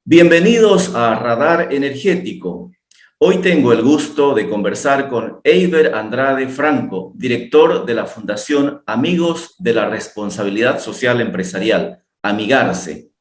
Bienvenidos a Radar Energético. Hoy tengo el gusto de conversar con Eiber Andrade Franco, director de la Fundación Amigos de la Responsabilidad Social Empresarial, Amigarse.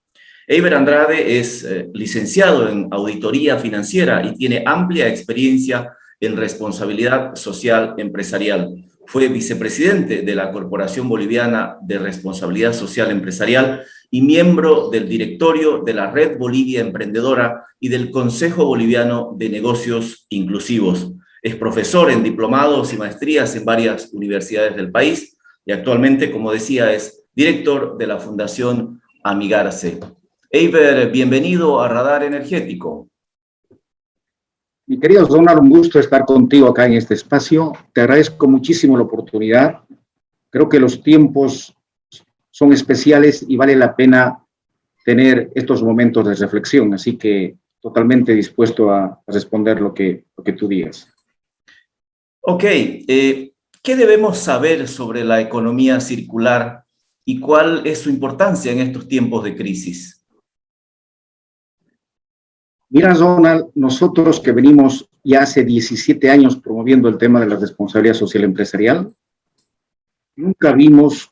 Eiber Andrade es licenciado en Auditoría Financiera y tiene amplia experiencia en responsabilidad social empresarial. Fue vicepresidente de la Corporación Boliviana de Responsabilidad Social Empresarial y miembro del directorio de la Red Bolivia Emprendedora y del Consejo Boliviano de Negocios Inclusivos. Es profesor en diplomados y maestrías en varias universidades del país y actualmente, como decía, es director de la Fundación Amigarse. Eiber, bienvenido a Radar Energético. Mi querido Donald, un gusto estar contigo acá en este espacio. Te agradezco muchísimo la oportunidad. Creo que los tiempos son especiales y vale la pena tener estos momentos de reflexión, así que totalmente dispuesto a responder lo que tú digas. Ok, ¿qué debemos saber sobre la economía circular y cuál es su importancia en estos tiempos de crisis? Mira, Donald, nosotros que venimos ya hace 17 años promoviendo el tema de la responsabilidad social empresarial, nunca vimos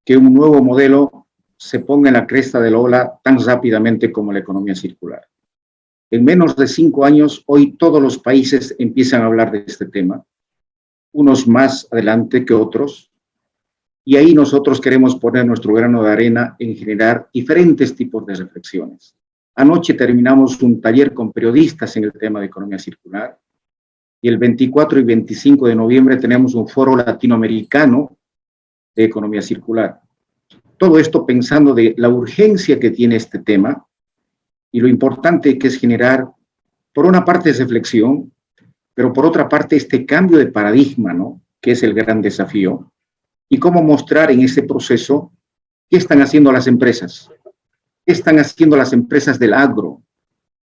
que un nuevo modelo se ponga en la cresta de la ola tan rápidamente como la economía circular. En menos de 5 años, hoy todos los países empiezan a hablar de este tema, unos más adelante que otros, y ahí nosotros queremos poner nuestro grano de arena en generar diferentes tipos de reflexiones. Anoche terminamos un taller con periodistas en el tema de economía circular, y el 24 y 25 de noviembre tenemos un foro latinoamericano de economía circular. Todo esto pensando de la urgencia que tiene este tema y lo importante que es generar, por una parte, reflexión, pero por otra parte, este cambio de paradigma, ¿no?, que es el gran desafío, y cómo mostrar en ese proceso qué están haciendo las empresas, qué están haciendo las empresas del agro,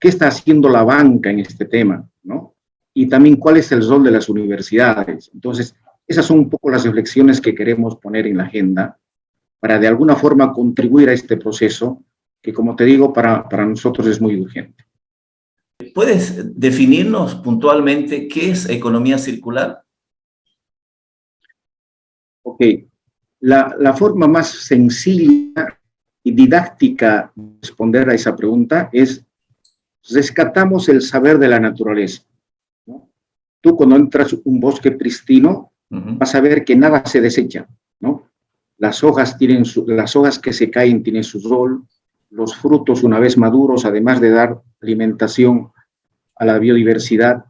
qué está haciendo la banca en este tema, ¿no? Y también cuál es el rol de las universidades. Entonces, esas son un poco las reflexiones que queremos poner en la agenda para de alguna forma contribuir a este proceso que, como te digo, para nosotros es muy urgente. ¿Puedes definirnos puntualmente qué es economía circular? Ok, la forma más sencilla y didáctica de responder a esa pregunta es: rescatamos el saber de la naturaleza, ¿no? Tú cuando entras a un bosque pristino, vas a ver que nada se desecha, ¿no? Las hojas que se caen tienen su rol, los frutos una vez maduros, además de dar alimentación a la biodiversidad,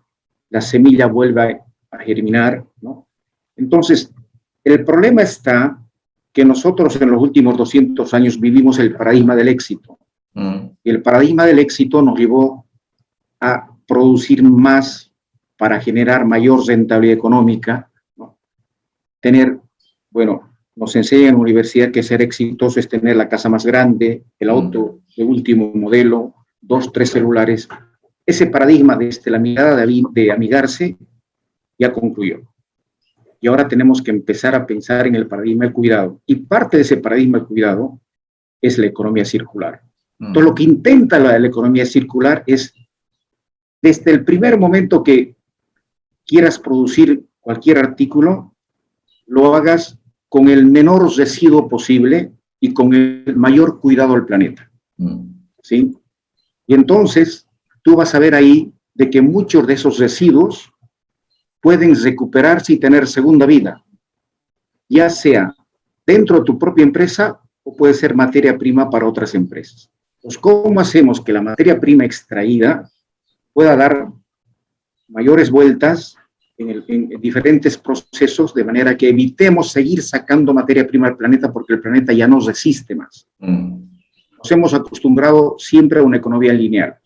la semilla vuelve a germinar, ¿no? Entonces, el problema está que nosotros en los últimos 200 años vivimos el paradigma del éxito. Y el paradigma del éxito nos llevó a producir más para generar mayor rentabilidad económica, ¿no? Nos enseñan en la universidad que ser exitoso es tener la casa más grande, el auto de último modelo, 2, 3 celulares. Ese paradigma desde la mirada de Amigarse ya concluyó. Y ahora tenemos que empezar a pensar en el paradigma del cuidado. Y parte de ese paradigma del cuidado es la economía circular. Entonces, lo que intenta la economía circular es, desde el primer momento que quieras producir cualquier artículo, lo hagas con el menor residuo posible y con el mayor cuidado al planeta. ¿Sí? Y entonces, tú vas a ver ahí de que muchos de esos residuos pueden recuperarse y tener segunda vida, ya sea dentro de tu propia empresa o puede ser materia prima para otras empresas. Pues, ¿cómo hacemos que la materia prima extraída pueda dar mayores vueltas en diferentes procesos, de manera que evitemos seguir sacando materia prima al planeta porque el planeta ya no resiste más? Nos hemos acostumbrado siempre a una economía lineal.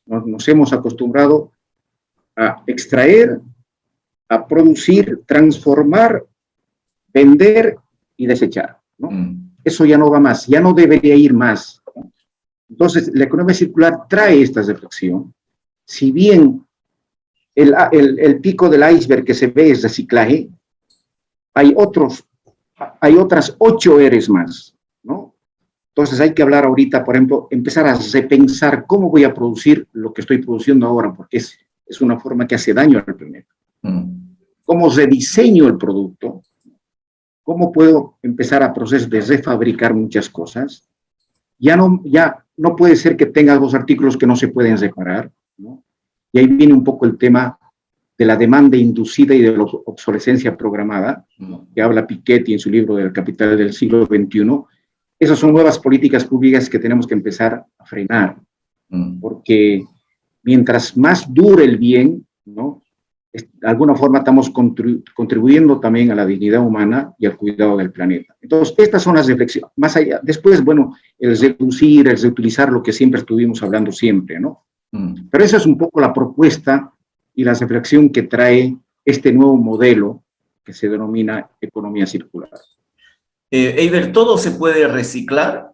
Nos hemos acostumbrado a extraer, a producir, transformar, vender y desechar, ¿no? Eso ya no va más, ya no debería ir más, ¿no? Entonces, la economía circular trae esta reflexión. Si bien el pico del iceberg que se ve es reciclaje, hay otras 8 R's más, ¿no? Entonces hay que hablar ahorita, por ejemplo, empezar a repensar cómo voy a producir lo que estoy produciendo ahora, porque es una forma que hace daño al planeta. ¿Cómo rediseño el producto? ¿Cómo puedo empezar a procesos de refabricar muchas cosas? Ya no puede ser que tengas 2 artículos que no se pueden reparar, ¿no? Y ahí viene un poco el tema de la demanda inducida y de la obsolescencia programada, ¿no? Que habla Piketty en su libro del Capital del siglo XXI. Esas son nuevas políticas públicas que tenemos que empezar a frenar, porque mientras más dure el bien, ¿no? De alguna forma estamos contribuyendo también a la dignidad humana y al cuidado del planeta. Entonces, estas son las reflexiones. Más allá, después, bueno, el reducir, el reutilizar, lo que siempre estuvimos hablando siempre, ¿no? Pero esa es un poco la propuesta y la reflexión que trae este nuevo modelo que se denomina economía circular. Eiber, ¿todo se puede reciclar?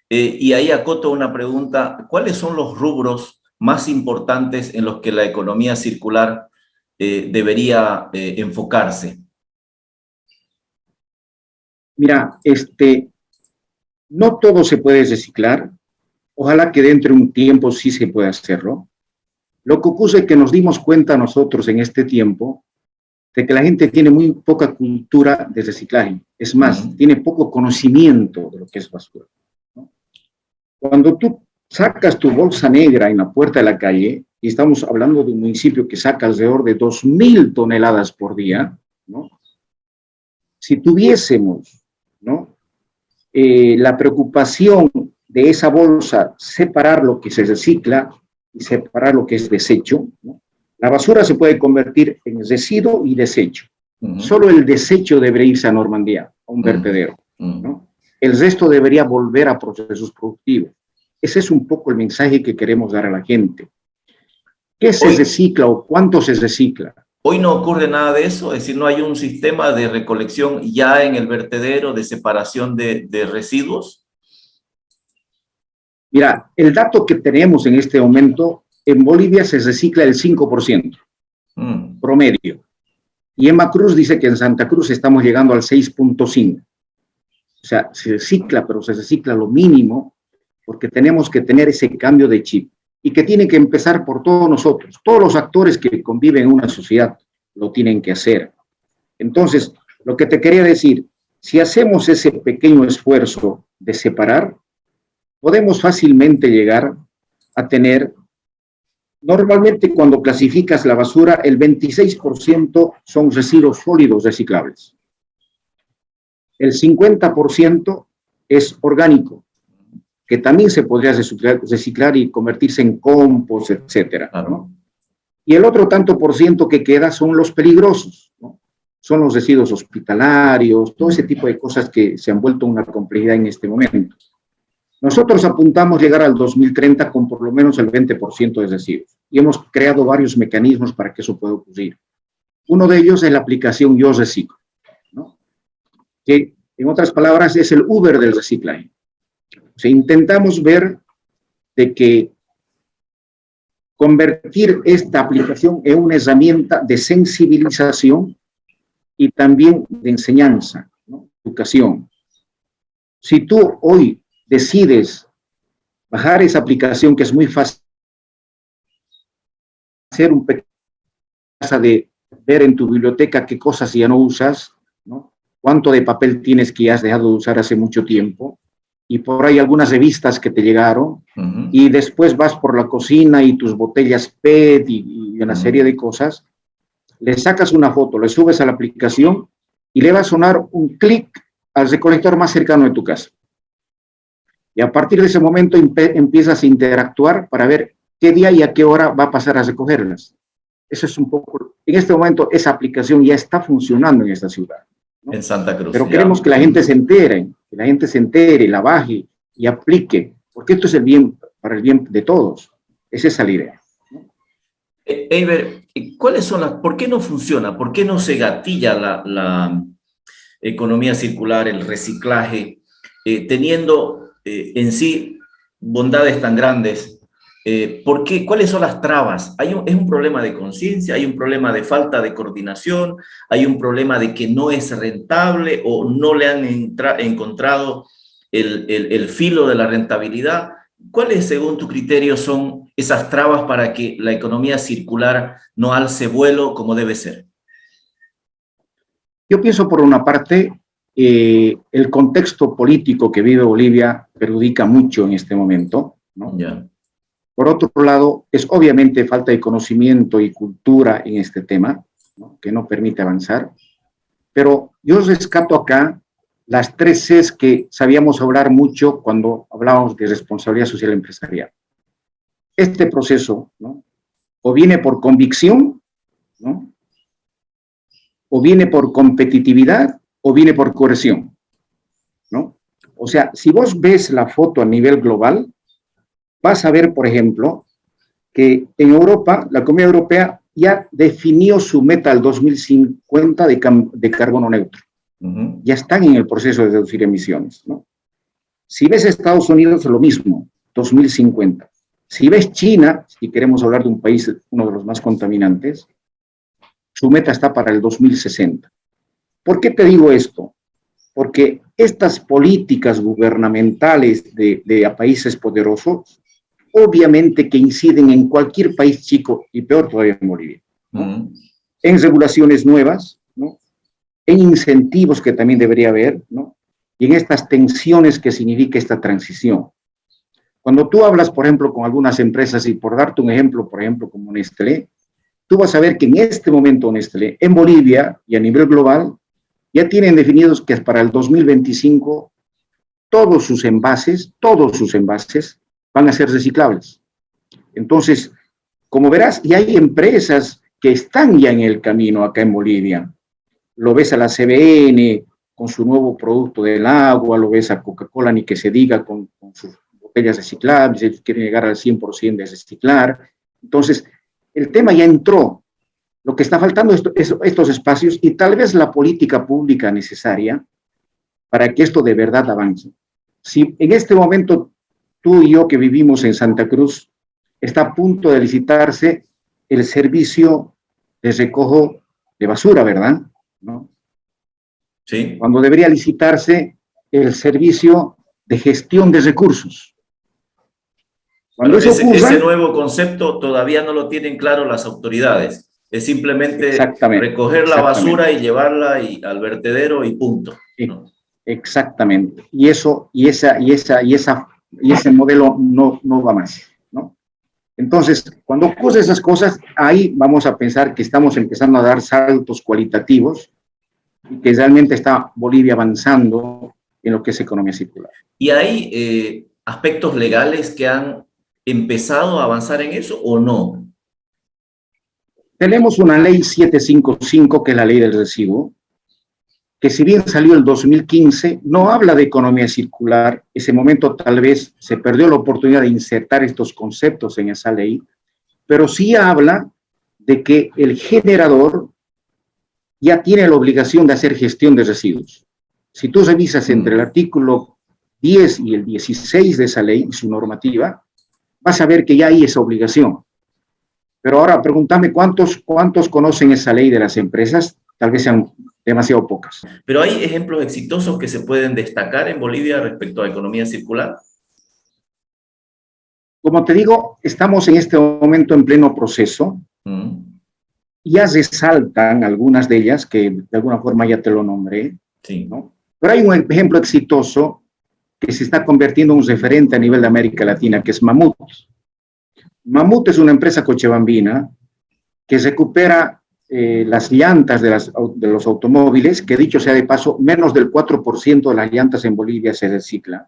Y ahí acoto una pregunta. ¿Cuáles son los rubros más importantes en los que la economía circular debería enfocarse? Mira, no todo se puede reciclar. Ojalá que dentro de un tiempo sí se pueda hacerlo. Lo que ocurre es que nos dimos cuenta nosotros en este tiempo de que la gente tiene muy poca cultura de reciclaje. Es más, tiene poco conocimiento de lo que es basura, ¿no? Cuando tú sacas tu bolsa negra en la puerta de la calle, y estamos hablando de un municipio que saca alrededor de 2.000 toneladas por día, ¿no? Si tuviésemos, ¿no? La preocupación de esa bolsa, separar lo que se recicla y separar lo que es desecho, ¿no? La basura se puede convertir en residuo y desecho. Solo el desecho debería irse a Normandía, a un vertedero, ¿no? El resto debería volver a procesos productivos. Ese es un poco el mensaje que queremos dar a la gente. ¿Qué se recicla o cuánto se recicla? Hoy no ocurre nada de eso, es decir, no hay un sistema de recolección ya en el vertedero, de separación de residuos. Mira, el dato que tenemos en este momento, en Bolivia se recicla el 5%, promedio. Y Emma Cruz dice que en Santa Cruz estamos llegando al 6.5%. O sea, se recicla, pero se recicla lo mínimo, porque tenemos que tener ese cambio de chip. Y que tiene que empezar por todos nosotros. Todos los actores que conviven en una sociedad lo tienen que hacer. Entonces, lo que te quería decir, si hacemos ese pequeño esfuerzo de separar, podemos fácilmente llegar a tener, normalmente cuando clasificas la basura, el 26% son residuos sólidos reciclables. El 50% es orgánico, que también se podría reciclar y convertirse en compost, etcétera, ¿no? Y el otro tanto por ciento que queda son los peligrosos, ¿no? Son los residuos hospitalarios, todo ese tipo de cosas que se han vuelto una complejidad en este momento. Nosotros apuntamos llegar al 2030 con por lo menos el 20% de residuos y hemos creado varios mecanismos para que eso pueda ocurrir. Uno de ellos es la aplicación Yo Reciclo, ¿no? Que en otras palabras es el Uber del reciclaje. O sea, intentamos ver de que convertir esta aplicación en una herramienta de sensibilización y también de enseñanza, ¿no? Educación. Si tú hoy decides bajar esa aplicación, que es muy fácil, hacer un pequeño de ver en tu biblioteca qué cosas ya no usas, ¿no? Cuánto de papel tienes que ya has dejado de usar hace mucho tiempo, y por ahí algunas revistas que te llegaron, y después vas por la cocina y tus botellas PET y una serie de cosas, le sacas una foto, le subes a la aplicación y le va a sonar un clic al recolector más cercano de tu casa. Y a partir de ese momento empiezas a interactuar para ver qué día y a qué hora va a pasar a recogerlas. Eso es un poco, en este momento esa aplicación ya está funcionando en esta ciudad, ¿no? En Santa Cruz. Pero queremos que la gente se entere, la baje y aplique, porque esto es el bien, para el bien de todos. Esa es la idea, ¿no? Eiber, ¿cuáles son por qué no funciona? ¿Por qué no se gatilla la economía circular, el reciclaje, teniendo en sí bondades tan grandes ¿Por qué? ¿Cuáles son las trabas? ¿Es un problema de conciencia? ¿Hay un problema de falta de coordinación? ¿Hay un problema de que no es rentable o no le han encontrado el filo de la rentabilidad? ¿Cuáles, según tu criterio, son esas trabas para que la economía circular no alce vuelo como debe ser? Yo pienso, por una parte, el contexto político que vive Bolivia perjudica mucho en este momento, ¿no? Ya. Por otro lado, es obviamente falta de conocimiento y cultura en este tema, ¿no?, que no permite avanzar. Pero yo rescato acá las tres Cs que sabíamos hablar mucho cuando hablábamos de responsabilidad social empresarial. Este proceso, ¿no?, o viene por convicción, ¿no?, o viene por competitividad, o viene por coerción, ¿no? O sea, si vos ves la foto a nivel global, vas a ver, por ejemplo, que en Europa, la Comunidad Europea ya definió su meta al 2050 de carbono neutro. Ya están en el proceso de reducir emisiones, ¿no? Si ves Estados Unidos, lo mismo, 2050. Si ves China, si queremos hablar de un país, uno de los más contaminantes, su meta está para el 2060. ¿Por qué te digo esto? Porque estas políticas gubernamentales de países poderosos, obviamente que inciden en cualquier país chico y peor todavía en Bolivia, ¿no? En regulaciones nuevas, ¿no?, en incentivos que también debería haber, ¿no?, y en estas tensiones que significa esta transición. Cuando tú hablas, por ejemplo, con algunas empresas, y por darte un ejemplo, por ejemplo, como Nestlé, tú vas a ver que en este momento Nestlé, en Bolivia y a nivel global, ya tienen definidos que para el 2025 todos sus envases van a ser reciclables. Entonces, como verás, y hay empresas que están ya en el camino acá en Bolivia. Lo ves a la CBN con su nuevo producto del agua, lo ves a Coca-Cola, ni que se diga, con sus botellas reciclables, ellos quieren llegar al 100% de reciclar. Entonces, el tema ya entró. Lo que está faltando es estos espacios y tal vez la política pública necesaria para que esto de verdad avance. Si en este momento tú y yo que vivimos en Santa Cruz, está a punto de licitarse el servicio de recojo de basura, ¿verdad? ¿No? Sí. Cuando debería licitarse el servicio de gestión de recursos. Cuando Bueno, eso ocurra, ese nuevo concepto todavía no lo tienen claro las autoridades. Es simplemente recoger la basura y llevarla al vertedero y punto, ¿no? Exactamente. Y ese modelo no va más, ¿no? Entonces, cuando ocurren esas cosas, ahí vamos a pensar que estamos empezando a dar saltos cualitativos y que realmente está Bolivia avanzando en lo que es economía circular. ¿Y hay aspectos legales que han empezado a avanzar en eso o no? Tenemos una ley 755, que es la ley del residuo, que si bien salió el 2015, no habla de economía circular. Ese momento tal vez se perdió la oportunidad de insertar estos conceptos en esa ley, pero sí habla de que el generador ya tiene la obligación de hacer gestión de residuos. Si tú revisas entre el artículo 10 y el 16 de esa ley, su normativa, vas a ver que ya hay esa obligación. Pero ahora pregúntame cuántos conocen esa ley de las empresas. Tal vez sean demasiado pocas. Pero hay ejemplos exitosos que se pueden destacar en Bolivia respecto a economía circular. Como te digo, estamos en este momento en pleno proceso. Ya resaltan algunas de ellas, que de alguna forma ya te lo nombré, sí, ¿no? Pero hay un ejemplo exitoso que se está convirtiendo en un referente a nivel de América Latina, que es Mamut. Mamut es una empresa cochabambina que recupera las llantas de los automóviles, que dicho sea de paso, menos del 4% de las llantas en Bolivia se recicla.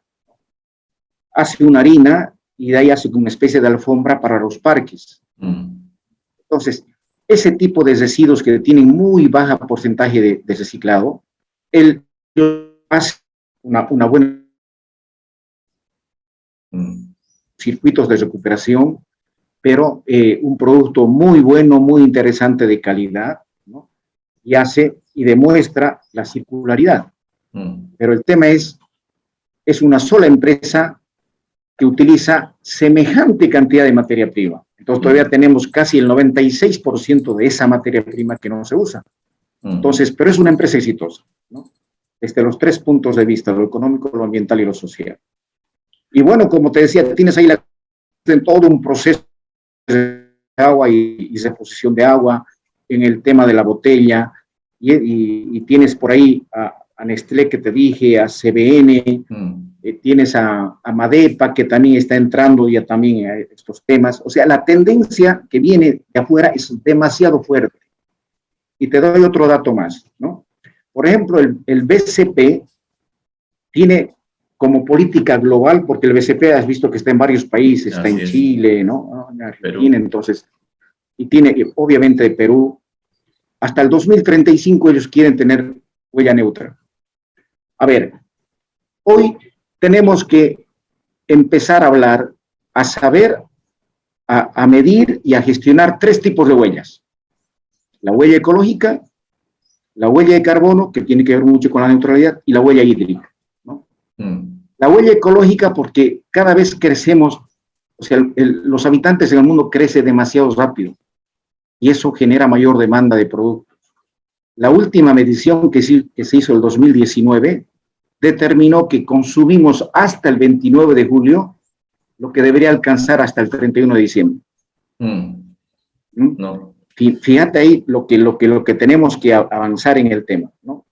Hace una harina y de ahí hace una especie de alfombra para los parques. Entonces, ese tipo de residuos que tienen muy baja porcentaje de reciclado, él hace una buena circuitos de recuperación, pero un producto muy bueno, muy interesante de calidad, ¿no? Y hace y demuestra la circularidad. Pero el tema es una sola empresa que utiliza semejante cantidad de materia prima. Entonces todavía tenemos casi el 96% de esa materia prima que no se usa. Entonces, pero es una empresa exitosa, ¿no? Desde los tres puntos de vista, lo económico, lo ambiental y lo social. Y bueno, como te decía, tienes ahí en todo un proceso de agua y reposición de agua, en el tema de la botella, y tienes por ahí a Nestlé que te dije, a CBN, tienes a Madepa que también está entrando ya también a estos temas. O sea, la tendencia que viene de afuera es demasiado fuerte. Y te doy otro dato más, ¿no? Por ejemplo, el BCP tiene como política global, porque el BCP has visto que está en varios países, está en Chile, ¿no? En Argentina, entonces, y tiene obviamente Perú. Hasta el 2035 ellos quieren tener huella neutra. A ver, hoy tenemos que empezar a hablar, a saber, a medir y a gestionar tres tipos de huellas. La huella ecológica, la huella de carbono, que tiene que ver mucho con la neutralidad, y la huella hídrica, ¿no? La huella ecológica porque cada vez crecemos, o sea, los habitantes en el mundo crecen demasiado rápido y eso genera mayor demanda de productos. La última medición que se hizo el 2019 determinó que consumimos hasta el 29 de julio lo que debería alcanzar hasta el 31 de diciembre. No. Fíjate ahí lo que tenemos que avanzar en el tema, ¿no?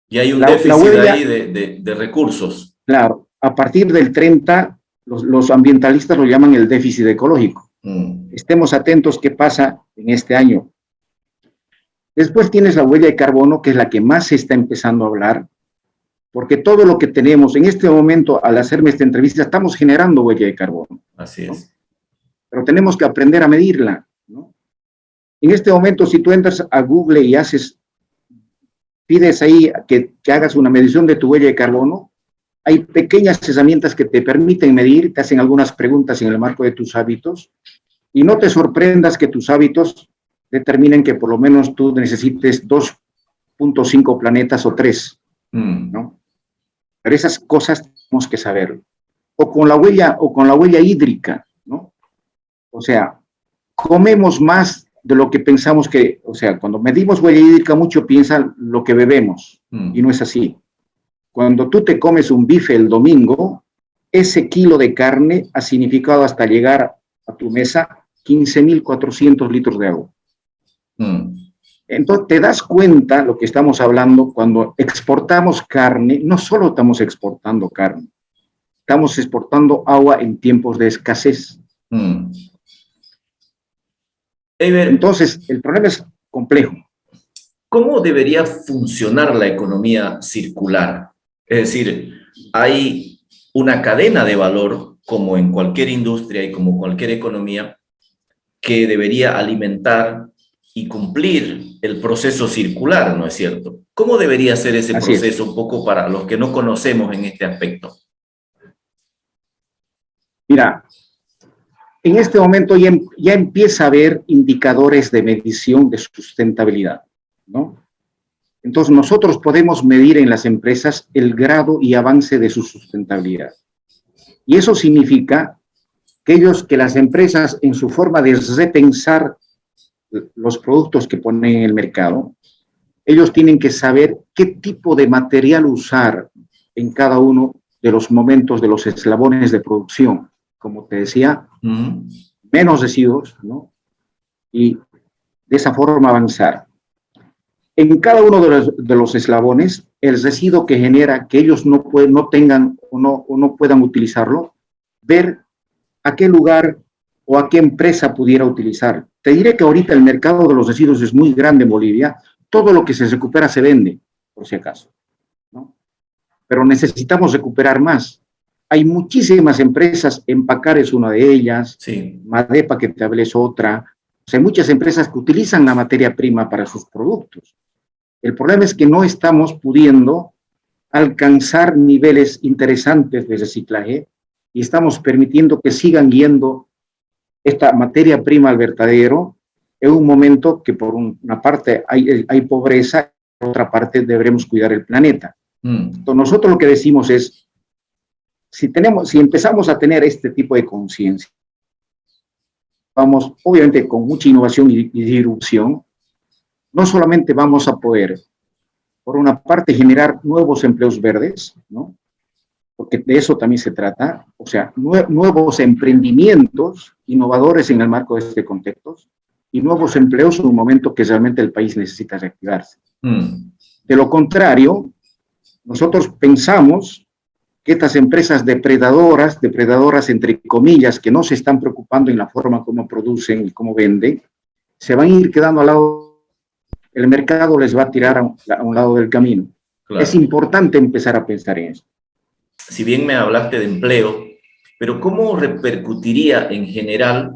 Y hay un déficit huella, ahí de recursos. Claro, a partir del 30, los ambientalistas lo llaman el déficit ecológico. Estemos atentos qué pasa en este año. Después tienes la huella de carbono, que es la que más se está empezando a hablar, porque todo lo que tenemos en este momento, al hacerme esta entrevista, estamos generando huella de carbono. Así es. ¿No? Pero tenemos que aprender a medirla, ¿no? En este momento, si tú entras a Google y pides ahí que hagas una medición de tu huella de carbono, hay pequeñas herramientas que te permiten medir, te hacen algunas preguntas en el marco de tus hábitos, y no te sorprendas que tus hábitos determinen que por lo menos tú necesites 2.5 planetas o 3, ¿no? Pero esas cosas tenemos que saberlo. O con la huella hídrica, ¿no? O sea, comemos más de lo que pensamos que, o sea, cuando medimos huella hídrica, mucho piensan lo que bebemos, y no es así. Cuando tú te comes un bife el domingo, ese kilo de carne ha significado hasta llegar a tu mesa 15.400 litros de agua. Entonces, te das cuenta lo que estamos hablando cuando exportamos carne, no solo estamos exportando carne, estamos exportando agua en tiempos de escasez. Entonces, el problema es complejo. ¿Cómo debería funcionar la economía circular? Es decir, hay una cadena de valor, como en cualquier industria y como cualquier economía, que debería alimentar y cumplir el proceso circular, ¿no es cierto? ¿Cómo debería ser ese proceso un poco para los que no conocemos en este aspecto? Mira, en este momento ya empieza a haber indicadores de medición de sustentabilidad, ¿no? Entonces nosotros podemos medir en las empresas el grado y avance de su sustentabilidad. Y eso significa que las empresas en su forma de repensar los productos que ponen en el mercado, ellos tienen que saber qué tipo de material usar en cada uno de los momentos de los eslabones de producción. Como te decía, menos residuos, ¿no? Y de esa forma avanzar. En cada uno de los eslabones, el residuo que genera que ellos no tengan o no puedan utilizarlo, ver a qué lugar o a qué empresa pudiera utilizar. Te diré que ahorita el mercado de los residuos es muy grande en Bolivia. Todo lo que se recupera se vende, por si acaso, ¿no? Pero necesitamos recuperar más. Hay muchísimas empresas, Empacar es una de ellas, Madepa que te hablé es otra. O sea, hay muchas empresas que utilizan la materia prima para sus productos. El problema es que no estamos pudiendo alcanzar niveles interesantes de reciclaje y estamos permitiendo que sigan yendo esta materia prima al vertedero en un momento que por una parte hay pobreza, por otra parte deberemos cuidar el planeta. Entonces nosotros lo que decimos es, si empezamos a tener este tipo de conciencia, vamos, obviamente, con mucha innovación y disrupción, no solamente vamos a poder, por una parte, generar nuevos empleos verdes, ¿no? Porque de eso también se trata, o sea, nuevos emprendimientos innovadores en el marco de este contexto y nuevos empleos en un momento que realmente el país necesita reactivarse. De lo contrario, nosotros pensamos que estas empresas depredadoras entre comillas, que no se están preocupando en la forma como producen y cómo venden, se van a ir quedando al lado, el mercado les va a tirar a un lado del camino. Claro. Es importante empezar a pensar en eso. Si bien me hablaste de empleo, pero ¿cómo repercutiría en general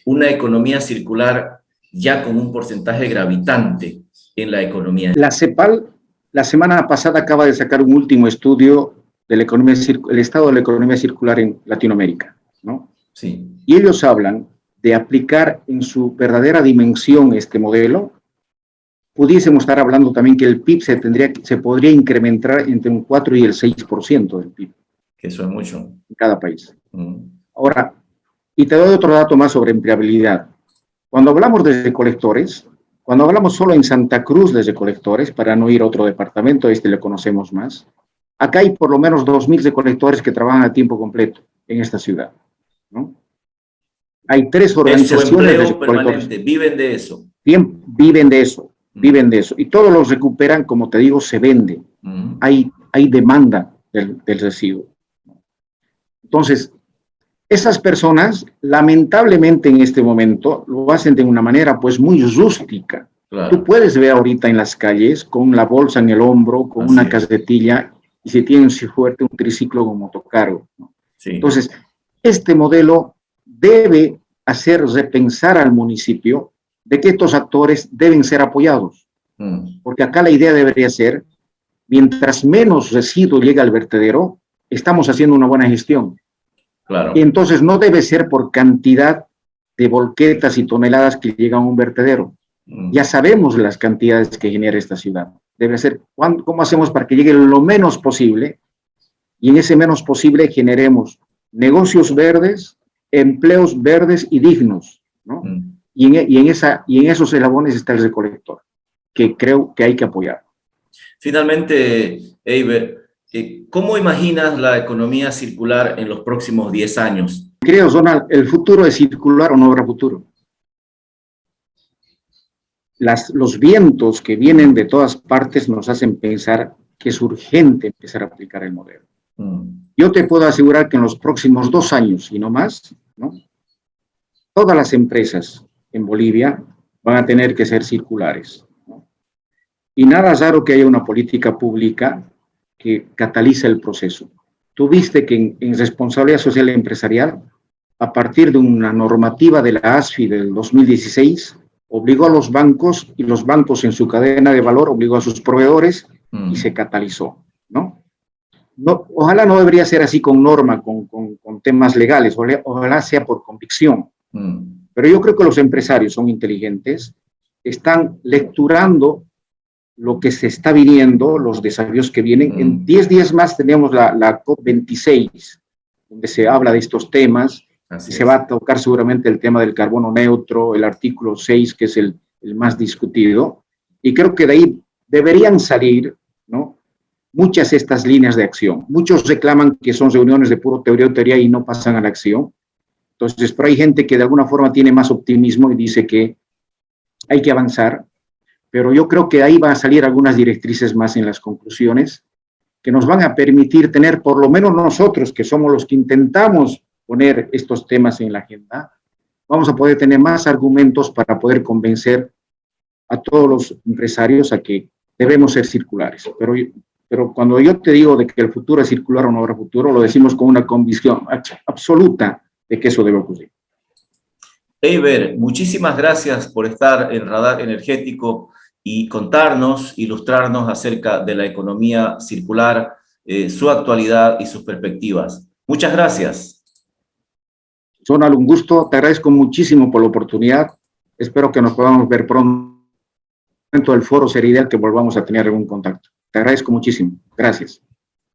una economía circular ya con un porcentaje gravitante en la economía? La CEPAL, la semana pasada, acaba de sacar un último estudio de la economía, el estado de la economía circular en Latinoamérica, ¿no? Sí. Y ellos hablan de aplicar en su verdadera dimensión este modelo. Pudiésemos estar hablando también que el PIB se podría incrementar entre un 4 y el 6% del PIB. Que eso es mucho. En cada país. Ahora, y te doy otro dato más sobre empleabilidad. Cuando hablamos de recolectores, cuando hablamos solo en Santa Cruz de recolectores, para no ir a otro departamento, le conocemos más, acá hay por lo menos 2.000 recolectores que trabajan a tiempo completo en esta ciudad, ¿no? Hay 3 organizaciones de recolectores. Viven de eso. Viven de eso. Viven de eso, y todos los recuperan, como te digo, se vende. Hay demanda del residuo. Entonces, esas personas, lamentablemente en este momento, lo hacen de una manera pues muy rústica. Claro. Tú puedes ver ahorita en las calles con la bolsa en el hombro, con una casetilla, y si tienen suerte un triciclo con motocargo, ¿no? Sí. Entonces, este modelo debe hacer repensar al municipio de que estos actores deben ser apoyados. Porque acá la idea debería ser, mientras menos residuo llega al vertedero, estamos haciendo una buena gestión. Claro. Y entonces no debe ser por cantidad de volquetas y toneladas que llegan a un vertedero. Ya sabemos las cantidades que genera esta ciudad. Debe ser, ¿cómo hacemos para que llegue lo menos posible? Y en ese menos posible generemos negocios verdes, empleos verdes y dignos, ¿no? Y en esos eslabones está el recolector, que creo que hay que apoyar. Finalmente, Eiber, ¿cómo imaginas la economía circular en los próximos 10 años? Creo, Donald, ¿el futuro es circular o no habrá futuro? Los vientos que vienen de todas partes nos hacen pensar que es urgente empezar a aplicar el modelo. Yo te puedo asegurar que en los próximos 2 años, y no más, ¿no?, todas las empresas en Bolivia van a tener que ser circulares, ¿no? Y nada raro que haya una política pública que catalice el proceso. Tú viste que en responsabilidad social empresarial, a partir de una normativa de la ASFI del 2016, obligó a los bancos, y los bancos en su cadena de valor obligó a sus proveedores, y se catalizó, ¿no? Ojalá no debería ser así con norma, con temas legales, ojalá sea por convicción. Pero yo creo que los empresarios son inteligentes, están lecturando lo que se está viniendo, los desafíos que vienen. En 10 días más tenemos la COP26, donde se habla de estos temas, y se va a tocar seguramente el tema del carbono neutro, el artículo 6, que es el más discutido, y creo que de ahí deberían salir, ¿no?, muchas de estas líneas de acción. Muchos reclaman que son reuniones de puro teoría y no pasan a la acción. Entonces, pero hay gente que de alguna forma tiene más optimismo y dice que hay que avanzar, pero yo creo que ahí van a salir algunas directrices más en las conclusiones que nos van a permitir tener, por lo menos nosotros, que somos los que intentamos poner estos temas en la agenda, vamos a poder tener más argumentos para poder convencer a todos los empresarios a que debemos ser circulares. Pero cuando yo te digo de que el futuro es circular o no habrá futuro, lo decimos con una convicción absoluta de que eso debe ocurrir. Eiber, muchísimas gracias por estar en Radar Energético y contarnos, ilustrarnos acerca de la economía circular, su actualidad y sus perspectivas. Muchas gracias. Donald, un gusto, te agradezco muchísimo por la oportunidad. Espero que nos podamos ver pronto. Dentro del foro sería ideal que volvamos a tener algún contacto. Te agradezco muchísimo. Gracias.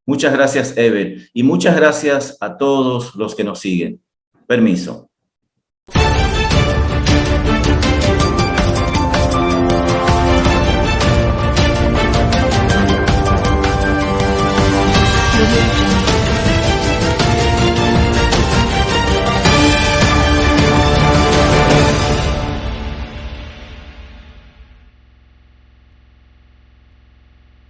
Muchas gracias, Ever, y muchas gracias a todos los que nos siguen. Permiso. Thank you.